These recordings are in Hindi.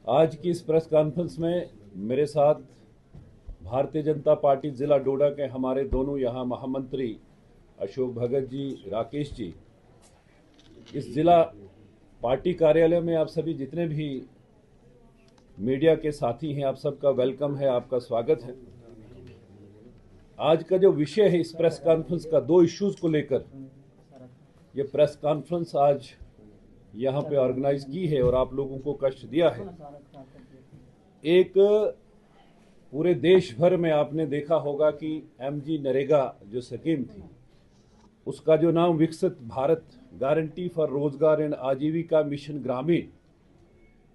आज की इस प्रेस कॉन्फ्रेंस में मेरे साथ भारतीय जनता पार्टी जिला डोडा के हमारे दोनों यहाँ महामंत्री अशोक भगत जी, राकेश जी। इस जिला पार्टी कार्यालय में आप सभी जितने भी मीडिया के साथी हैं, आप सबका वेलकम है, आपका स्वागत है। आज का जो विषय है इस प्रेस कॉन्फ्रेंस का, दो इश्यूज को लेकर ये प्रेस कॉन्फ्रेंस आज यहाँ पे ऑर्गेनाइज की है और आप लोगों को कष्ट दिया है। एक पूरे देश भर में आपने देखा होगा कि एमजी नरेगा जो स्कीम थी, उसका जो नाम विकसित भारत गारंटी फॉर रोजगार एंड आजीविका मिशन ग्रामीण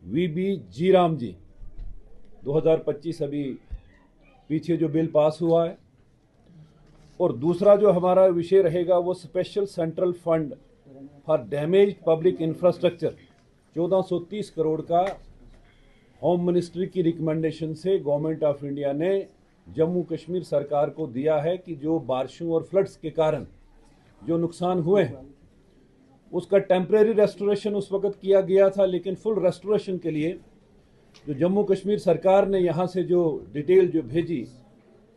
वीबी जी राम जी 2025 अभी पीछे जो बिल पास हुआ है। और दूसरा जो हमारा विषय रहेगा वो special central fund for damage public infrastructure 1430 crore का होम मिनिस्ट्री की रिकमेंडेशन से गवर्नमेंट ऑफ इंडिया ने जम्मू कश्मीर सरकार को दिया है कि जो बारिशों और फ्लड्स के कारण जो नुकसान हुए हैं उसका टेम्परेरी रेस्टोरेशन उस वक्त किया गया था, लेकिन फुल रेस्टोरेशन के लिए जो जम्मू कश्मीर सरकार ने यहाँ से जो डिटेल जो भेजी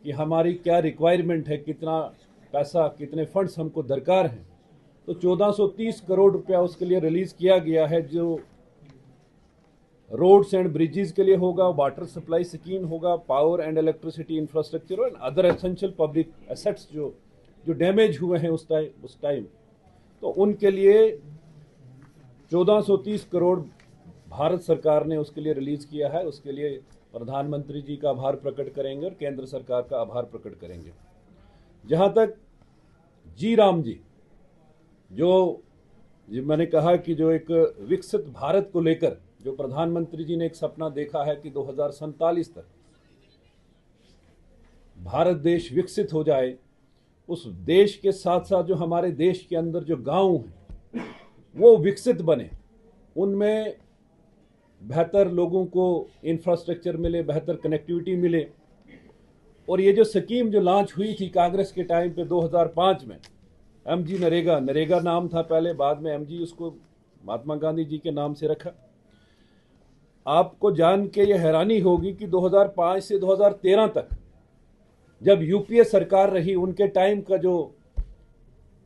कि हमारी क्या रिक्वायरमेंट है, कितना पैसा, कितने फंड्स हमको दरकार हैं, तो 1430 करोड़ रुपया उसके लिए रिलीज किया गया है। जो रोड्स एंड ब्रिजेस के लिए होगा, वाटर सप्लाई स्कीम होगा, पावर एंड इलेक्ट्रिसिटी इंफ्रास्ट्रक्चर और अदर एसेंशियल पब्लिक एसेट्स जो डैमेज हुए हैं उस टाइम, तो उनके लिए 1430 करोड़ भारत सरकार ने उसके लिए रिलीज किया है। उसके लिए प्रधानमंत्री जी का आभार प्रकट करेंगे और केंद्र सरकार का आभार प्रकट करेंगे। जहां तक जी राम जी, जो मैंने कहा कि जो एक विकसित भारत को लेकर जो प्रधानमंत्री जी ने एक सपना देखा है कि 2047 तक भारत देश विकसित हो जाए, उस देश के साथ साथ जो हमारे देश के अंदर जो गांव हैं वो विकसित बने, उनमें बेहतर लोगों को इंफ्रास्ट्रक्चर मिले, बेहतर कनेक्टिविटी मिले। और ये जो स्कीम जो लॉन्च हुई थी कांग्रेस के टाइम पे 2005 में, एमजी नरेगा नाम था पहले, बाद में एमजी उसको महात्मा गांधी जी के नाम से रखा। आपको जान के ये हैरानी होगी कि 2005 से 2013 तक जब यूपीए सरकार रही, उनके टाइम का जो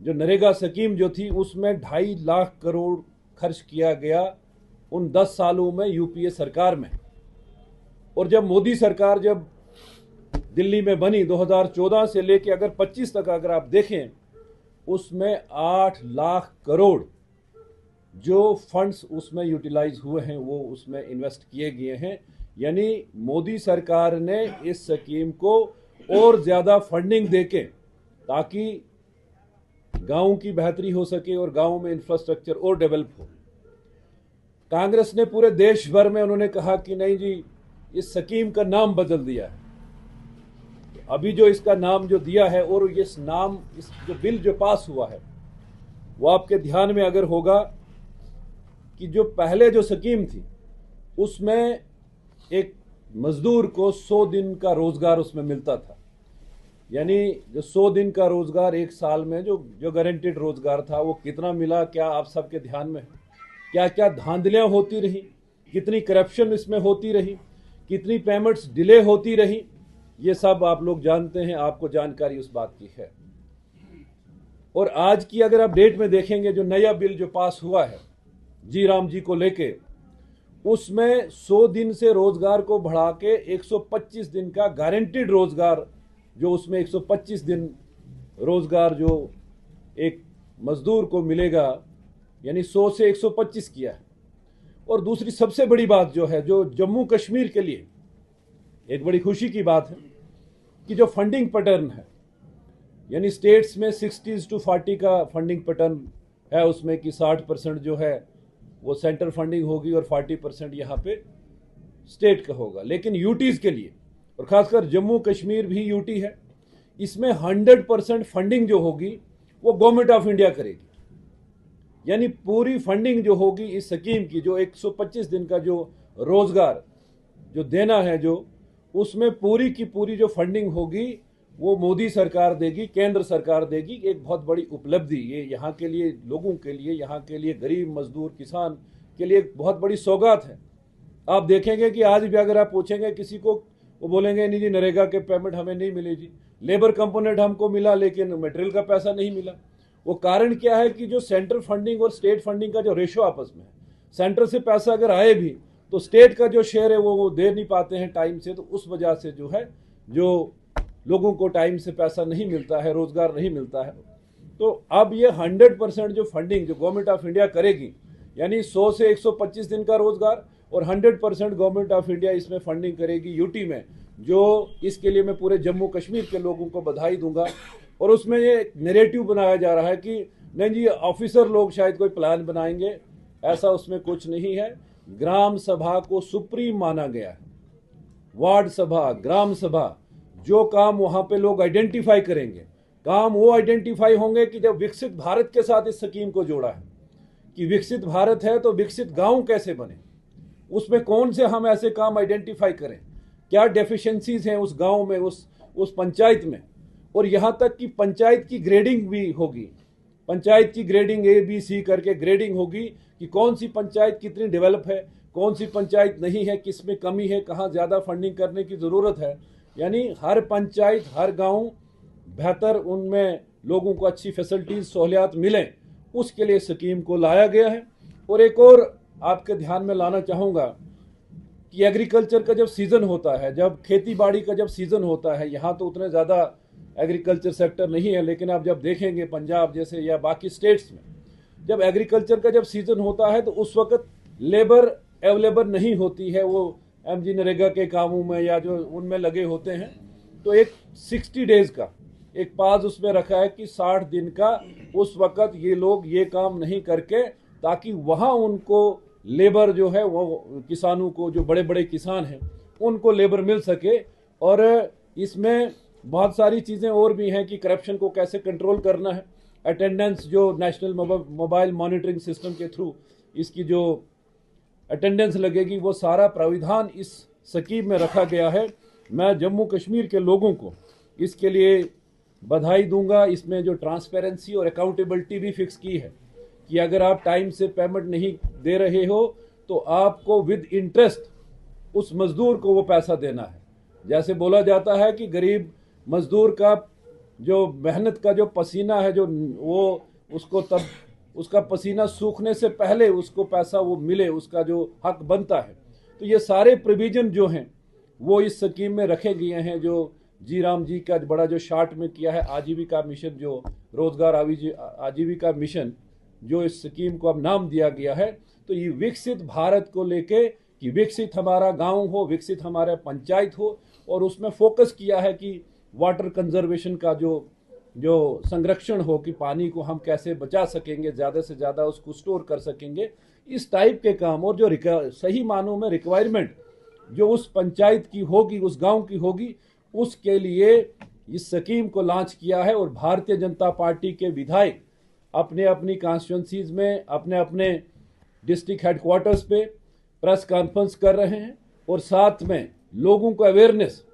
नरेगा स्कीम जो थी उसमें 2.5 लाख करोड़ खर्च किया गया उन 10 सालों में यूपीए सरकार में। और जब मोदी सरकार जब दिल्ली में बनी 2014 से लेके अगर 25 तक अगर आप देखें, उसमें 8 लाख करोड़ जो फंड्स उसमें यूटिलाइज हुए हैं वो उसमें इन्वेस्ट किए गए हैं। यानी मोदी सरकार ने इस स्कीम को और ज्यादा फंडिंग देके ताकि गांव की बेहतरी हो सके और गांव में इंफ्रास्ट्रक्चर और डेवलप हो। कांग्रेस ने पूरे देश भर में उन्होंने कहा कि नहीं जी, इस स्कीम का नाम बदल दिया है। अभी जो इसका नाम जो दिया है और इस जो बिल जो पास हुआ है वो आपके ध्यान में अगर होगा कि जो पहले जो स्कीम थी उसमें एक मजदूर को 100 दिन का रोजगार उसमें मिलता था। यानी जो 100 दिन का रोजगार एक साल में जो गारंटीड रोजगार था वो कितना मिला, क्या आप सबके ध्यान में है? क्या क्या धांधलियां होती रही, कितनी करप्शन इसमें होती रही, कितनी पेमेंट्स डिले होती रही, ये सब आप लोग जानते हैं, आपको जानकारी उस बात की है। और आज की अगर आप डेट में देखेंगे जो नया बिल जो पास हुआ है जी राम जी को लेके, उसमें 100 दिन से रोजगार को बढ़ा के 125 दिन का गारंटीड रोजगार, जो उसमें 125 दिन रोजगार जो एक मजदूर को मिलेगा, यानी 100 से 125 किया है। और दूसरी सबसे बड़ी बात जो है, जो जम्मू कश्मीर के लिए एक बड़ी खुशी की बात है कि जो फंडिंग पैटर्न है, यानी स्टेट्स में 60:40 का फंडिंग पैटर्न है, उसमें कि 60% जो है वो सेंट्रल फंडिंग होगी और 40% यहाँ पे स्टेट का होगा। लेकिन यूटीज के लिए, और खासकर जम्मू कश्मीर भी यूटी है, इसमें 100% फंडिंग जो होगी वो गवर्नमेंट ऑफ इंडिया करेगी। यानी पूरी फंडिंग जो होगी इस स्कीम की, जो 125 दिन का जो रोजगार जो देना है, जो उसमें पूरी की पूरी जो फंडिंग होगी वो मोदी सरकार देगी, केंद्र सरकार देगी। एक बहुत बड़ी उपलब्धि ये यहाँ के लिए, लोगों के लिए, यहाँ के लिए गरीब मजदूर किसान के लिए एक बहुत बड़ी सौगात है आप देखेंगे कि आज भी अगर आप पूछेंगे किसी को, वो बोलेंगे नहीं जी नरेगा के पेमेंट हमें नहीं मिले जी, लेबर कंपोनेंट हमको मिला लेकिन मटेरियल का पैसा नहीं मिला। वो कारण क्या है कि जो सेंट्रल फंडिंग और स्टेट फंडिंग का जो रेशो आपस में है, सेंटर से पैसा अगर आए भी तो स्टेट का जो शेयर है वो दे नहीं पाते हैं टाइम से, तो उस वजह से जो है जो लोगों को टाइम से पैसा नहीं मिलता है, रोजगार नहीं मिलता है। तो अब ये 100% जो फंडिंग जो गवर्नमेंट ऑफ इंडिया करेगी, यानी 100 से 125 दिन का रोजगार, और 100% गवर्नमेंट ऑफ इंडिया इसमें फंडिंग करेगी यूटी में, जो इसके लिए मैं पूरे जम्मू कश्मीर के लोगों को बधाई दूंगा। और उसमें ये नैरेटिव बनाया जा रहा है कि नहीं जी ऑफिसर लोग शायद कोई प्लान बनाएंगे, ऐसा उसमें कुछ नहीं है। ग्राम सभा को सुप्रीम माना गया है, वार्ड सभा, ग्राम सभा, जो काम वहां पे लोग आइडेंटिफाई करेंगे, काम वो आइडेंटिफाई होंगे कि जब विकसित भारत के साथ इस स्कीम को जोड़ा है कि विकसित भारत है तो विकसित गांव कैसे बने, उसमें कौन से हम ऐसे काम आइडेंटिफाई करें, क्या डेफिशिएंसीज हैं उस गांव में, उस पंचायत में। और यहां तक कि पंचायत की ग्रेडिंग भी होगी, पंचायत की ग्रेडिंग ABC करके ग्रेडिंग होगी कि कौन सी पंचायत कितनी डेवलप है, कौन सी पंचायत नहीं है, किस में कमी है, कहाँ ज़्यादा फंडिंग करने की ज़रूरत है। यानी हर पंचायत, हर गांव बेहतर, उनमें लोगों को अच्छी फैसिलिटीज सहूलियात मिलें, उसके लिए स्कीम को लाया गया है। और एक और आपके ध्यान में लाना चाहूँगा कि एग्रीकल्चर का जब सीज़न होता है, जब खेती बाड़ी का जब सीज़न होता है, यहाँ तो उतने ज़्यादा एग्रीकल्चर सेक्टर नहीं है, लेकिन आप जब देखेंगे पंजाब जैसे या बाकी स्टेट्स में जब एग्रीकल्चर का जब सीज़न होता है तो उस वक्त लेबर अवेलेबल नहीं होती है, वो MG नरेगा के कामों में या जो उनमें लगे होते हैं। तो एक 60 डेज का एक पास उसमें रखा है कि 60 दिन का उस वक्त ये लोग ये काम नहीं करके, ताकि वहाँ उनको लेबर जो है वो किसानों को, जो बड़े बड़े किसान हैं उनको लेबर मिल सके। और इसमें बहुत सारी चीज़ें और भी हैं कि करप्शन को कैसे कंट्रोल करना है, अटेंडेंस जो नेशनल मोबाइल मॉनिटरिंग सिस्टम के थ्रू इसकी जो अटेंडेंस लगेगी, वो सारा प्राविधान इस स्कीम में रखा गया है। मैं जम्मू कश्मीर के लोगों को इसके लिए बधाई दूंगा। इसमें जो ट्रांसपेरेंसी और अकाउंटेबिलिटी भी फिक्स की है कि अगर आप टाइम से पेमेंट नहीं दे रहे हो तो आपको विद इंटरेस्ट उस मजदूर को वो पैसा देना है। जैसे बोला जाता है कि गरीब मजदूर का जो मेहनत का जो पसीना है, जो वो उसको तब उसका पसीना सूखने से पहले उसको पैसा वो मिले, उसका जो हक बनता है। तो ये सारे प्रोविजन जो हैं वो इस स्कीम में रखे गए हैं, जो जी राम जी का बड़ा जो शार्ट में किया है आजीविका मिशन, जो रोजगार आजीविका मिशन, जो इस स्कीम को अब नाम दिया गया है। तो ये विकसित भारत को लेके कि विकसित हमारा गांव हो, विकसित हमारा पंचायत हो, और उसमें फोकस किया है कि वाटर कंजर्वेशन का जो संरक्षण हो, कि पानी को हम कैसे बचा सकेंगे, ज़्यादा से ज़्यादा उसको स्टोर कर सकेंगे, इस टाइप के काम। और जो सही मानों में रिक्वायरमेंट जो उस पंचायत की होगी, उस गांव की होगी, उसके लिए इस स्कीम को लॉन्च किया है। और भारतीय जनता पार्टी के विधायक अपने अपनी कॉन्स्टिट्यूंसीज में, अपने अपने डिस्ट्रिक्ट हेडक्वार्टर्स पे प्रेस कॉन्फ्रेंस कर रहे हैं, और साथ में लोगों को अवेयरनेस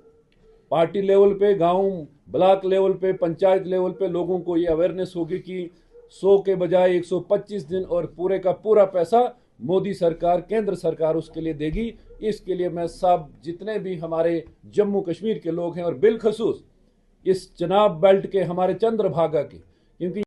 पार्टी लेवल पे, गांव ब्लॉक लेवल पे, पंचायत लेवल पे लोगों को ये अवेयरनेस होगी कि 100 के बजाय 125 दिन और पूरे का पूरा पैसा मोदी सरकार, केंद्र सरकार उसके लिए देगी। इसके लिए मैं सब जितने भी हमारे जम्मू कश्मीर के लोग हैं, और बिलखसूस इस चनाब बेल्ट के हमारे चंद्रभागा के, क्योंकि